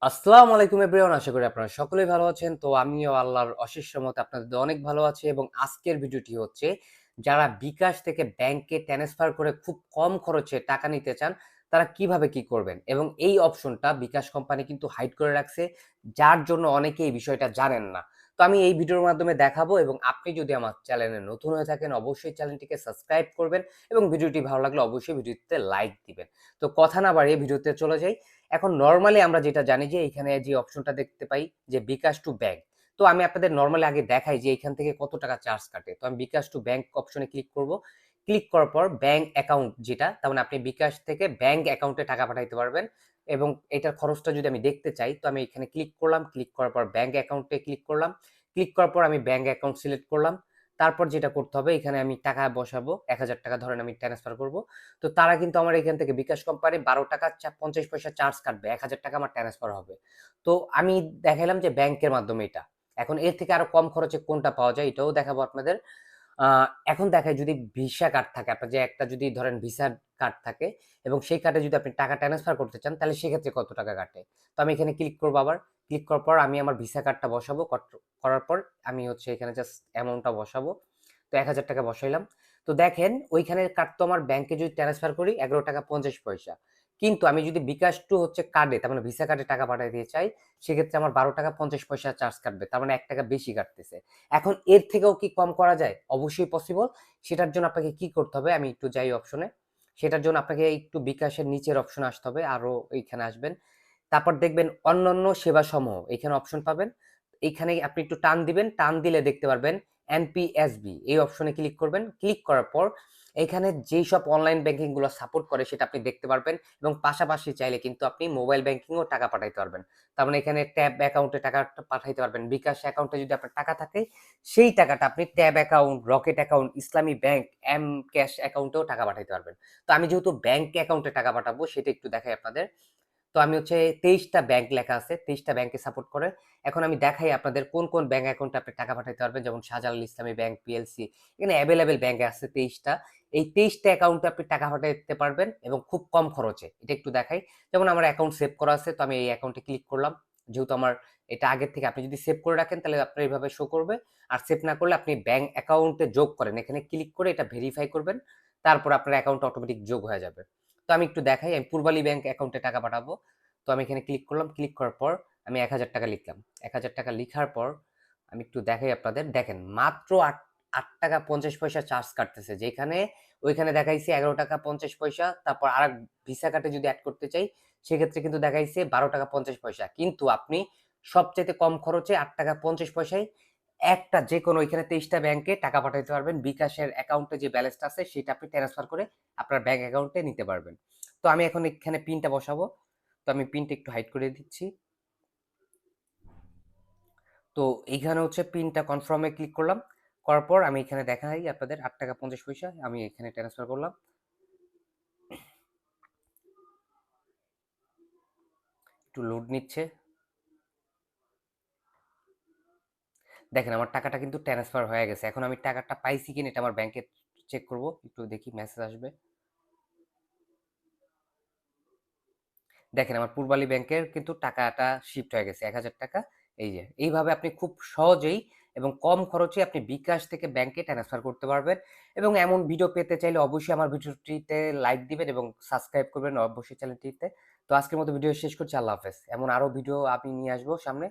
আসসালামু আলাইকুম এভরিওয়ান, আশা করি আপনারা সকলেই ভালো আছেন। তো আমিও আল্লাহর অশেষ রহমতে আপনাদের অনেক ভালো আছি এবং আজকের ভিডিওটি হচ্ছে যারা বিকাশ থেকে ব্যাংকে ট্রান্সফার করে খুব কম খরচে টাকা নিতে চান তারা কিভাবে কি করবেন, এবং এই অপশনটা বিকাশ কোম্পানি কিন্তু হাইড করে রাখছে, যার জন্য অনেকে এই বিষয়টা জানেন না। তো আমি এই ভিডিওর মাধ্যমে দেখাবো, এবং আপনি যদি আমার চ্যানেলে নতুন হয়ে থাকেন অবশ্যই চ্যানেলটিকে সাবস্ক্রাইব করবেন এবং ভিডিওটি ভালো লাগলে অবশ্যই ভিডিওতে লাইক দিবেন। তো কথা না বাড়িয়ে ভিডিওতে চলে যাই। এখন নরমালি আমরা যেটা জানি যে এখানে যে অপশনটা দেখতে পাই যে বিকাশ টু ব্যাংক। তো আমি আপনাদের নরমালি আগে দেখাই যে এখান থেকে কত টাকা চার্জ কাটে। তো আমি বিকাশ টু ব্যাংক অপশনে ক্লিক করব। ক্লিক করার পর ব্যাংক অ্যাকাউন্ট যেটা, তার মানে আপনি বিকাশ থেকে ব্যাংক অ্যাকাউন্টে টাকা পাঠাইতে পারবেন, এবং এটার খরচটা যদি আমি দেখতে চাই তো আমি এখানে ক্লিক করলাম। ক্লিক করার পর ব্যাংক অ্যাকাউন্টে ক্লিক করলাম। ক্লিক করার পর আমি ব্যাংক অ্যাকাউন্ট সিলেক্ট করলাম। তারপর যেটা করতে হবে এখানে আমি টাকা বসাবো, ১,০০০ টাকা ধরেন আমি ট্রান্সফার করব। তো তারা কিন্তু আমার এখান থেকে বিকাশ কোম্পানি ১২ টাকা ৫০ পয়সা চার্জ কাটবে, ১,০০০ টাকা আমার ট্রান্সফার হবে। তো আমি দেখাইলাম যে ব্যাংকের মাধ্যমে এটা। এখন এর থেকে আরো কম খরচে কোনটা পাওয়া যায় এটাও দেখাবো আপনাদের। এখন দেখাই যদি ভিসা কার্ড থাকে, আপনার যে একটা যদি ধরেন ভিসা কার্ড থাকে এবং সেই কার্ডে যদি আপনি টাকা ট্রান্সফার করতে চান তাহলে সেক্ষেত্রে কত টাকা কাটে। তো আমি এখানে ক্লিক করবো আবার। ক্লিক করার পর আমি আমার ভিসা কার্ডটা বসাবো। করার পর আমি হচ্ছে এখানে জাস্ট অ্যামাউন্টটা বসাবো। তো ১,০০০ টাকা বসাইলাম। তো দেখেন ওইখানে কাটতো আমার ব্যাংকে যদি ট্রান্সফার করি ১১ টাকা ৫০ পয়সা। কিন্তু আমি যদি বিকাশ টু হচ্ছে কার্ডে, তার মানে ভিসা কার্ডে টাকা পাঠাতে চাই, সেক্ষেত্রে আমার ১২ টাকা ৫০ পয়সা চার্জ কাটবে, তার মানে ১ টাকা বেশি কাটতেছে। এখন এর থেকেও কি কম করা যায়? অবশ্যই পসিবল। সেটার জন্য আপনাকে কি করতে হবে, আমি একটু যাই অপশনে। সেটার জন্য আপনাকে একটু বিকাশের নিচের অপশনে আসতে হবে, আরো এইখানে আসবেন। তারপর দেখবেন অন্যান্য সেবাসমূহ, এখানে অপশন পাবেন। এইখানে আপনি একটু টান দিবেন, টান দিলে দেখতে পারবেন এনপিএসবি, এই অপশনে ক্লিক করবেন। ক্লিক করার পর এখানে যেই সব অনলাইন ব্যাংকিং গুলো সাপোর্ট করে সেটা আপনি দেখতে পারবেন, এবং পাশাপাশি চাইলে কিন্তু আপনি মোবাইল ব্যাংকিংও টাকা পাঠাইতে পারবেন। তার মানে এখানে ট্যাব অ্যাকাউন্টে টাকা পাঠাইতে পারবেন। বিকাশ অ্যাকাউন্টে যদি আপনার টাকা থাকে সেই টাকাটা আপনি ট্যাব অ্যাকাউন্ট, রকেট অ্যাকাউন্ট, ইসলামী ব্যাংক, এম ক্যাশ অ্যাকাউন্টেও টাকা পাঠাইতে পারবেন। তো আমি যেহেতু ব্যাংক অ্যাকাউন্টে টাকা পাঠাবো সেটা একটু দেখাই আপনাদের। তো আমি হচ্ছে ২৩টা ব্যাংক লেখা আছে, ২৩টা ব্যাংকে সাপোর্ট করে। এখন আমি দেখাই আপনাদের কোন কোন ব্যাংক অ্যাকাউন্টে আপনি টাকা পাঠাইতে পারবেন, যেমন শাহজালাল ইসলামী ব্যাংক পিএলসি, এখানে অ্যাভেলেবেল ব্যাংক আছে ২৩টা। এই ২৩টা অ্যাকাউন্টে আপনি টাকা পাঠাইতে পারবেন এবং খুব কম খরচে। এটা একটু দেখাই। যেমন আমার অ্যাকাউন্ট সেভ করা আছে, তো আমি এই অ্যাকাউন্টে ক্লিক করলাম। যেহেতু আমার এটা আগের থেকে, আপনি যদি সেভ করে রাখেন তাহলে আপনার এইভাবে শো করবে। আর সেভ না করলে আপনি ব্যাংক অ্যাকাউন্টে যোগ করেন, এখানে ক্লিক করে এটা ভেরিফাই করবেন। তারপর আপনার অ্যাকাউন্ট অটোমেটিক যোগ হয়ে যাবে। তো আমি একটু দেখাই, আমি পূর্বালী ব্যাংক অ্যাকাউন্টে টাকা পাঠাবো। তো আমি এখানে ক্লিক করলাম। ক্লিক করার পর আমি ১,০০০ টাকা লিখলাম। ১,০০০ টাকা লিখার পর আমি একটু দেখাই আপনাদের। দেখেন মাত্র ৮ টাকা ৫০ পয়সা চার্জ কাটতেছে, যেখানে ওইখানে দেখাইছে ১১ টাকা ৫০ পয়সা। তারপর আরেক ভিসা কার্ডে যদি এড করতে চাই সেক্ষেত্রে কিন্তু দেখাইছে ১২ টাকা ৫০ পয়সা। কিন্তু আপনি সবচাইতে কম খরচে ৮ টাকা ৫০ পয়সায় একটা যে কোনো ওইখানে ২৩টা ব্যাংকে টাকা পাঠাইতে পারবেন। বিকাশের অ্যাকাউন্টে যে ব্যালেন্সটা আছে সেটা আপনি ট্রান্সফার করে আপনার ব্যাংক অ্যাকাউন্টে নিতে পারবেন। তো আমি এখন এখানে পিনটা বসাবো। তো আমি পিনটা একটু হাইড করে দিচ্ছি। তো এইখানে হচ্ছে পিনটা কনফার্মে ক্লিক করলাম। করার পর আমি এখানে দেখাই আপনাদের ৮ টাকা ৫০ পয়সা আমি এখানে ট্রান্সফার করলাম। একটু লোড নিচ্ছে। দেখেন আমার টাকাটা কিন্তু ট্রান্সফার হয়ে গেছে। এখন আমি টাকাটা পাইছি কিনা এটা আমার ব্যাংকে চেক করব। একটু দেখি মেসেজ আসবে। দেখেন আমার পূর্বালী ব্যাংকের কিন্তু টাকাটা শিফট হয়ে গেছে ১,০০০ টাকা। এই যে এইভাবে আপনি খুব সহজেই এবং কম খরচে আপনি বিকাশ থেকে ব্যাংকে ট্রান্সফার করতে পারবেন। এবং এমন ভিডিও পেতে চাইলে অবশ্যই আমার ভিডিওটিতে লাইক দিবেন এবং সাবস্ক্রাইব করবেন অবশ্যই চ্যানেলটিতে। তো আজকের মতো ভিডিও শেষ করছি। আল্লাহ হাফেজ। এমন আরো ভিডিও আমি নিয়ে আসবো সামনে।